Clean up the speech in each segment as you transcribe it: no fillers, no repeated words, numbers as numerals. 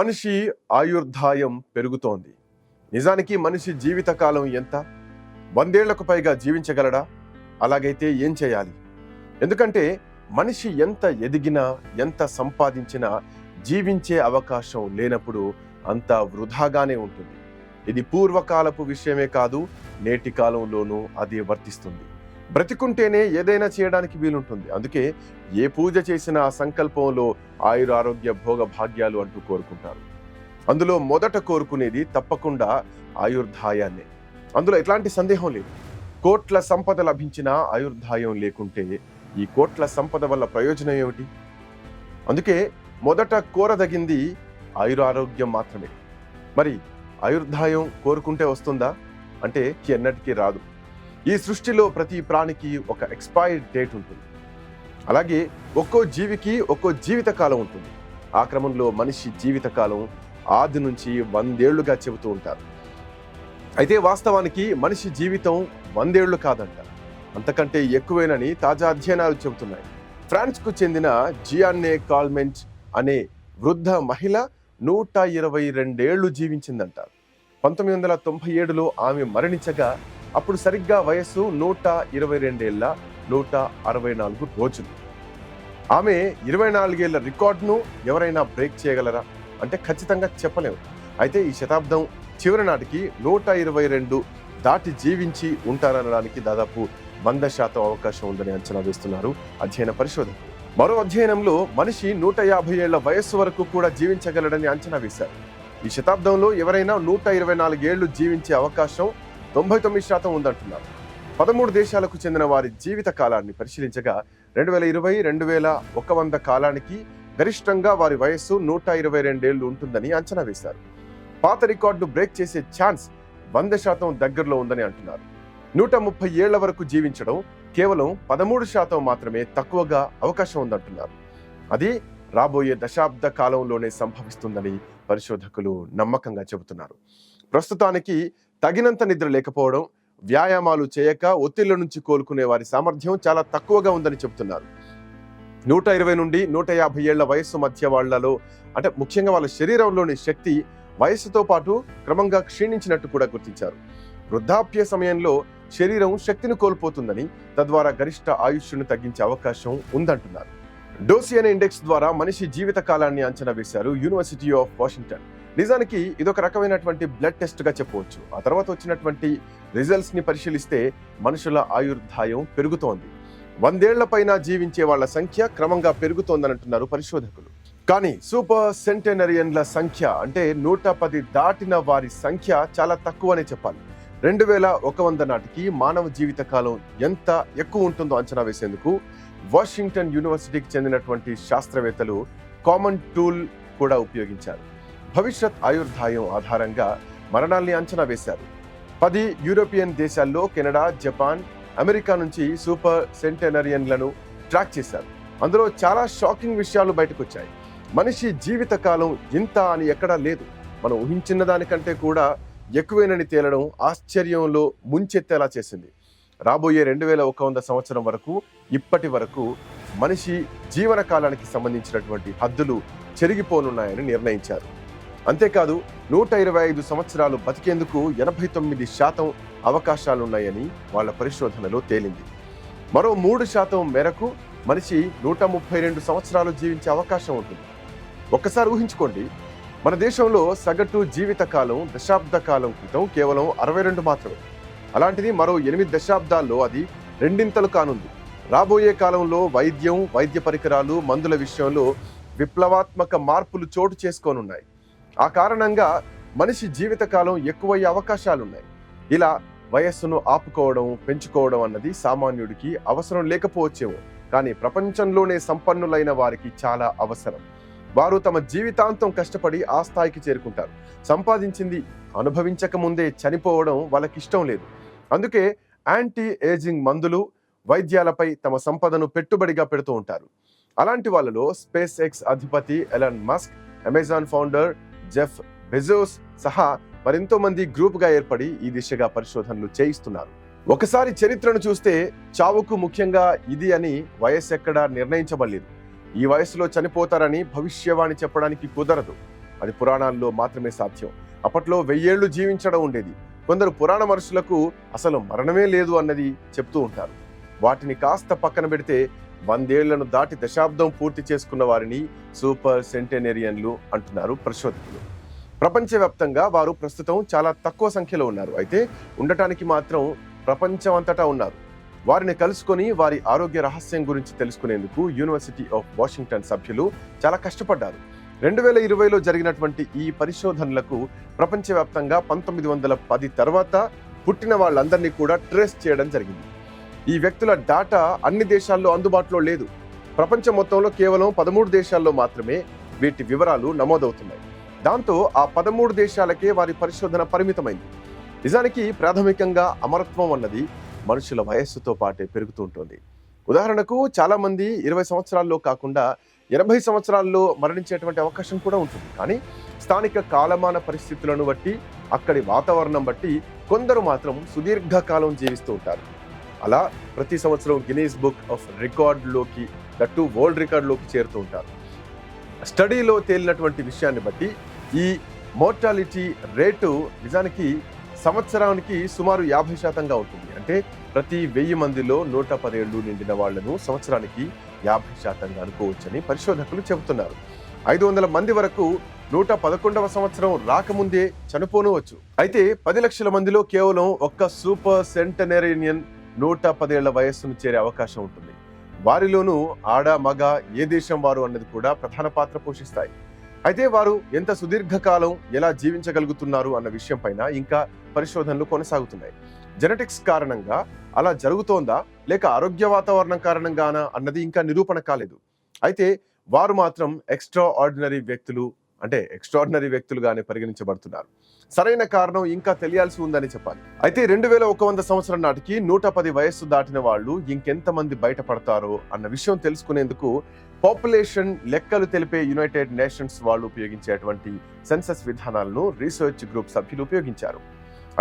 మనిషి ఆయుర్దాయం పెరుగుతోంది. నిజానికి మనిషి జీవితకాలం ఎంత? 100 ఏళ్లకు పైగా జీవించగలడా? అలాగైతే ఏం చేయాలి? ఎందుకంటే మనిషి ఎంత ఎదిగినా, ఎంత సంపాదించినా జీవించే అవకాశం లేనప్పుడు అంతా వృధాగానే ఉంటుంది. ఇది పూర్వకాలపు విషయమే కాదు, నేటి కాలంలోనూ అదే వర్తిస్తుంది. బ్రతికుంటేనే ఏదైనా చేయడానికి వీలుంటుంది. అందుకే ఏ పూజ చేసినా ఆ సంకల్పంలో ఆయురారోగ్య భోగ భాగ్యాలు అంటూ కోరుకుంటారు. అందులో మొదట కోరుకునేది తప్పకుండా ఆయుర్దాయాన్నే. అందులో ఎట్లాంటి సందేహం లేదు. కోట్ల సంపద లభించినా ఆయుర్దాయం లేకుంటే ఈ కోట్ల సంపద వల్ల ప్రయోజనం ఏమిటి? అందుకే మొదట కోరదగింది ఆయురారోగ్యం మాత్రమే. మరి ఆయుర్దాయం కోరుకుంటే వస్తుందా అంటే ఎన్నటికీ రాదు. ఈ సృష్టిలో ప్రతి ప్రాణికి ఒక ఎక్స్పైర్డ్ డేట్ ఉంటుంది. అలాగే ఒక్కో జీవికి ఒక్కో జీవితకాలం ఉంటుంది. ఆ క్రమంలో మనిషి జీవితకాలం ఆది నుంచి 100 ఏళ్లుగా చెబుతూ ఉంటారు. అయితే వాస్తవానికి మనిషి జీవితం 100 ఏళ్లు కాదంట, అంతకంటే ఎక్కువేనని తాజా అధ్యయనాలు చెబుతున్నాయి. ఫ్రాన్స్కు చెందిన జియాన్నే కాల్మెంట్ అనే వృద్ధ మహిళ 122 ఏళ్లు జీవించిందంట. 1997లో ఆమె మరణించగా అప్పుడు సరిగ్గా వయస్సు 122 ఏళ్ల 164 రోజులు. ఆమె 24 ఏళ్ల రికార్డును ఎవరైనా బ్రేక్ చేయగలరా అంటే ఖచ్చితంగా చెప్పలేము. అయితే ఈ శతాబ్దం చివరి నాటికి 122 దాటి జీవించి ఉంటారనడానికి దాదాపు 100% అవకాశం ఉందని అంచనా వేస్తున్నారు అధ్యయన పరిశోధకులు. మరో అధ్యయనంలో మనిషి 150 ఏళ్ల వయస్సు వరకు కూడా జీవించగలడని అంచనా వేశారు. ఈ శతాబ్దంలో ఎవరైనా 124 ఏళ్లు జీవించే అవకాశం 99% ఉందంటున్నారు. 13 దేశాలకు చెందిన వారి జీవిత కాలాన్ని పరిశీలించగా 2020-2100 కాలానికి గరిష్టంగా వారి వయస్సు 122 ఏళ్లు ఉంటుందని అంచనా వేశారు. పాత రికార్డును బ్రేక్ చేసే ఛాన్స్ 100% దగ్గరలో ఉందని అంటున్నారు. 130 ఏళ్ల వరకు జీవించడం కేవలం 13% మాత్రమే తక్కువగా అవకాశం ఉందంటున్నారు. అది రాబోయే దశాబ్ద కాలంలోనే సంభవిస్తుందని పరిశోధకులు నమ్మకంగా చెబుతున్నారు. ప్రస్తుతానికి తగినంత నిద్ర లేకపోవడం, వ్యాయామాలు చేయక ఒత్తిళ్ల నుంచి కోలుకునే వారి సామర్థ్యం చాలా తక్కువగా ఉందని చెబుతున్నారు. 120 నుండి 150 ఏళ్ల వయస్సు మధ్య వాళ్లలో అంటే ముఖ్యంగా వాళ్ళ శరీరంలోని శక్తి వయస్సుతో పాటు క్రమంగా క్షీణించినట్టు కూడా గుర్తించారు. వృద్ధాప్య సమయంలో శరీరం శక్తిని కోల్పోతుందని, తద్వారా గరిష్ట ఆయుష్ను తగ్గించే అవకాశం ఉందంటున్నారు. డోసియన్ ఇండెక్స్ ద్వారా మనిషి జీవిత కాలాన్ని అంచనా వేశారు యూనివర్సిటీ ఆఫ్ వాషింగ్టన్. నిజానికి ఇదొక రకమైనటువంటి బ్లడ్ టెస్ట్ గా చెప్పవచ్చు. ఆ తర్వాత వచ్చినటువంటి రిజల్ట్స్ ని పరిశీలిస్తే మనుషుల ఆయుర్దాయం పెరుగుతోంది. 100 ఏళ్ల పైన జీవించే వాళ్ళ సంఖ్య క్రమంగా పెరుగుతోందని అంటున్నారు పరిశోధకులు. కానీ సూపర్ సెంటెనరియన్ల సంఖ్య అంటే 110 దాటిన వారి సంఖ్య చాలా తక్కువనే చెప్పాలి. 2100 నాటికి మానవ జీవిత కాలం ఎంత ఎక్కువ ఉంటుందో అంచనా వేసేందుకు వాషింగ్టన్ యూనివర్సిటీకి చెందినటువంటి శాస్త్రవేత్తలు కామన్ టూల్ కూడా ఉపయోగించారు. భవిష్యత్ ఆయుర్దాయం ఆధారంగా మరణాల్ని అంచనా వేశారు. 10 యూరోపియన్ దేశాల్లో కెనడా, జపాన్, అమెరికా నుంచి సూపర్ సెంటెనరియన్లను ట్రాక్ చేశారు. అందులో చాలా షాకింగ్ విషయాలు బయటకు వచ్చాయి. మనిషి జీవిత కాలం ఇంత అని ఎక్కడా లేదు. మనం ఊహించిన దానికంటే కూడా ఎక్కువేనని తేలడం ఆశ్చర్యంలో ముంచెత్తేలా చేసింది. రాబోయే 2100 సంవత్సరం వరకు ఇప్పటి వరకు మనిషి జీవన కాలానికి సంబంధించినటువంటి హద్దులు చెరిగిపోనున్నాయని నిర్ణయించారు. అంతేకాదు 125 సంవత్సరాలు బతికేందుకు 89% అవకాశాలున్నాయని వాళ్ళ పరిశోధనలో తేలింది. మరో 3% మేరకు మనిషి 132 సంవత్సరాలు జీవించే అవకాశం ఉంటుంది. ఒక్కసారి ఊహించుకోండి, మన దేశంలో సగటు జీవిత కాలం దశాబ్ద కాలం క్రితం కేవలం 62 మాత్రమే. అలాంటిది మరో 8 దశాబ్దాల్లో అది రెండింతలు కానుంది. రాబోయే కాలంలో వైద్యం, వైద్య పరికరాలు, మందుల విషయంలో విప్లవాత్మక మార్పులు చోటు చేసుకోనున్నాయి. ఆ కారణంగా మనిషి జీవితకాలం ఎక్కువయ్యే అవకాశాలున్నాయి. ఇలా వయస్సును ఆపుకోవడం, పెంచుకోవడం అన్నది సామాన్యుడికి అవసరం లేకపోవచ్చేమో, కానీ ప్రపంచంలోనే సంపన్నులైన వారికి చాలా అవసరం. వారు తమ జీవితాంతం కష్టపడి ఆ స్థాయికి చేరుకుంటారు. సంపాదించింది అనుభవించక ముందే చనిపోవడం వాళ్ళకి ఇష్టం లేదు. అందుకే యాంటీ ఏజింగ్ మందులు, వైద్యాలపై తమ సంపదను పెట్టుబడిగా పెడుతూ ఉంటారు. అలాంటి వాళ్ళలో స్పేస్ ఎక్స్ అధిపతి Elon Musk, Amazon founder Jeff Bezos సహా మరెంతో మంది గ్రూప్గా ఏర్పడి ఈ దిశగా పరిశోధనలు చేయిస్తున్నారు. ఒకసారి చరిత్రను చూస్తే చావుకు ముఖ్యంగా ఇది అని వయస్సు ఎక్కడా నిర్ణయించబడలేదు. ఈ వయసులో చనిపోతారని భవిష్యవాణి చెప్పడానికి కుదరదు. అది పురాణాల్లో మాత్రమే సాధ్యం. అప్పట్లో 1000 ఏళ్లు జీవించడం ఉండేది. కొందరు పురాణ మనుషులకు అసలు మరణమే లేదు అన్నది చెప్తూ ఉంటారు. వాటిని కాస్త పక్కన పెడితే 100 ఏళ్లను దాటి దశాబ్దం పూర్తి చేసుకున్న వారిని సూపర్ సెంటెనేరియన్లు అంటున్నారు పరిశోధకులు. ప్రపంచవ్యాప్తంగా వారు ప్రస్తుతం చాలా తక్కువ సంఖ్యలో ఉన్నారు. అయితే ఉండటానికి మాత్రం ప్రపంచం అంతటా ఉన్నారు. వారిని కలుసుకొని వారి ఆరోగ్య రహస్యం గురించి తెలుసుకునేందుకు యూనివర్సిటీ ఆఫ్ వాషింగ్టన్ సభ్యులు చాలా కష్టపడ్డారు. 2020లో జరిగినటువంటి ఈ పరిశోధనలకు ప్రపంచవ్యాప్తంగా 1910 తర్వాత పుట్టిన వాళ్ళందరినీ కూడా ట్రేస్ చేయడం జరిగింది. ఈ వ్యక్తుల డాటా అన్ని దేశాల్లో అందుబాటులో లేదు. ప్రపంచం మొత్తంలో కేవలం 13 దేశాల్లో మాత్రమే వీటి వివరాలు నమోదవుతున్నాయి. దాంతో ఆ 13 దేశాలకే వారి పరిశోధన పరిమితమైంది. నిజానికి ప్రాథమికంగా అమరత్వం అన్నది మనుషుల వయస్సుతో పాటే పెరుగుతూ ఉంటుంది. ఉదాహరణకు చాలా మంది 20 సంవత్సరాల్లో కాకుండా 80 సంవత్సరాల్లో మరణించేటువంటి అవకాశం కూడా ఉంటుంది. కానీ స్థానిక కాలమాన పరిస్థితులను బట్టి, అక్కడి వాతావరణం బట్టి కొందరు మాత్రం సుదీర్ఘకాలం జీవిస్తూ ఉంటారు. అలా ప్రతి సంవత్సరం గిన్నీస్ బుక్ ఆఫ్ రికార్డులోకి, దట్టు వరల్డ్ రికార్డులోకి చేరుతూ ఉంటారు. స్టడీలో తేలినటువంటి విషయాన్ని బట్టి ఈ మోర్టాలిటీ రేటు నిజానికి సంవత్సరానికి సుమారు 50% ఉంటుంది. అంటే ప్రతి 1000 మందిలో 110 ఏళ్లు నిండిన వాళ్లను సంవత్సరానికి 50% అనుకోవచ్చని పరిశోధకులు చెబుతున్నారు. 500 మంది వరకు 111వ సంవత్సరం రాకముందే చనిపోనవచ్చు. అయితే 10 లక్షల మందిలో కేవలం ఒక్క సూపర్ సెంటెనేరియన్ 110 ఏళ్ల వయస్సును చేరే అవకాశం ఉంటుంది. వారిలోనూ ఆడ మగ ఏ దేశం వారు అన్నది కూడా ప్రధాన పాత్ర పోషిస్తాయి. అయితే వారు ఎంత సుదీర్ఘకాలం ఎలా జీవించగలుగుతున్నారు అన్న విషయం పైన ఇంకా పరిశోధనలు కొనసాగుతున్నాయి. జెనెటిక్స్ కారణంగా అలా జరుగుతోందా లేక ఆరోగ్య వాతావరణం కారణంగానా అన్నది ఇంకా నిరూపణ కాలేదు. అయితే వారు మాత్రం ఎక్స్ట్రాడినరీ వ్యక్తులుగానే పరిగణించబడుతున్నారు. సరైన కారణం ఇంకా తెలియాల్సి ఉందని చెప్పాలి. అయితే 2100 సంవత్సరం నాటికి 110 వయస్సు దాటిన వాళ్ళు ఇంకెంతమంది బయటపడతారో అన్న విషయం తెలుసుకునేందుకు పాపులేషన్ లెక్కలు తెలిపే యునైటెడ్ నేషన్స్ వాళ్ళు ఉపయోగించేటువంటి సెన్సస్ విధానాలను రీసెర్చ్ గ్రూప్ సభ్యులు ఉపయోగించారు.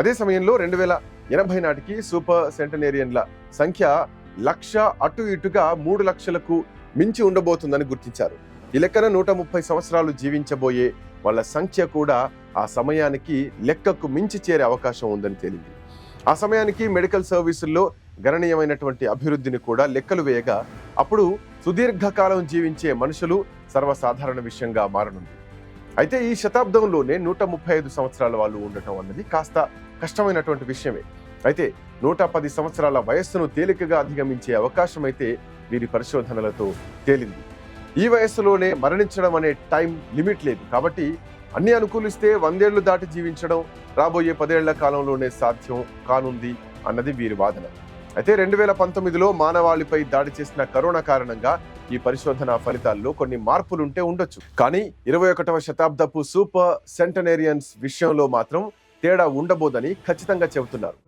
అదే సమయంలో 2080 నాటికి సూపర్ సెంటెనేరియన్ల సంఖ్య 1,00,000 అటు ఇటుగా 3 లక్షలకు మించి ఉండబోతుందని గుర్తించారు. ఈ లెక్కన 130 సంవత్సరాలు జీవించబోయే వాళ్ళ సంఖ్య కూడా ఆ సమయానికి లెక్కకు మించి చేరే అవకాశం ఉందని తేలింది. ఆ సమయానికి మెడికల్ సర్వీసుల్లో గణనీయమైనటువంటి అభివృద్ధిని కూడా లెక్కలు వేయగా అప్పుడు సుదీర్ఘకాలం జీవించే మనుషులు సర్వసాధారణ విషయంగా మారనుంది. అయితే ఈ శతాబ్దంలోనే 135 సంవత్సరాల వాళ్ళు ఉండటం అన్నది కాస్త కష్టమైనటువంటి విషయమే. అయితే 110 సంవత్సరాల వయస్సును తేలికగా అధిగమించే అవకాశం అయితే వీరి పరిశోధనలతో తేలింది. ఈ వయస్సులోనే మరణించడం అనే టైం లిమిట్ లేదు. కాబట్టి అన్ని అనుకూలిస్తే 100 ఏళ్లు దాటి జీవించడం రాబోయే 10 ఏళ్ల కాలంలోనే సాధ్యం కానుంది అన్నది వీరి వాదన. అయితే 2019లో మానవాళిపై దాడి చేసిన కరోనా కారణంగా ఈ పరిశోధన ఫలితాల్లో కొన్ని మార్పులుంటే ఉండొచ్చు. కానీ 21వ శతాబ్దపు సూపర్ సెంటెనేరియన్స్ విషయంలో మాత్రం తేడా ఉండబోదని ఖచ్చితంగా చెబుతున్నారు.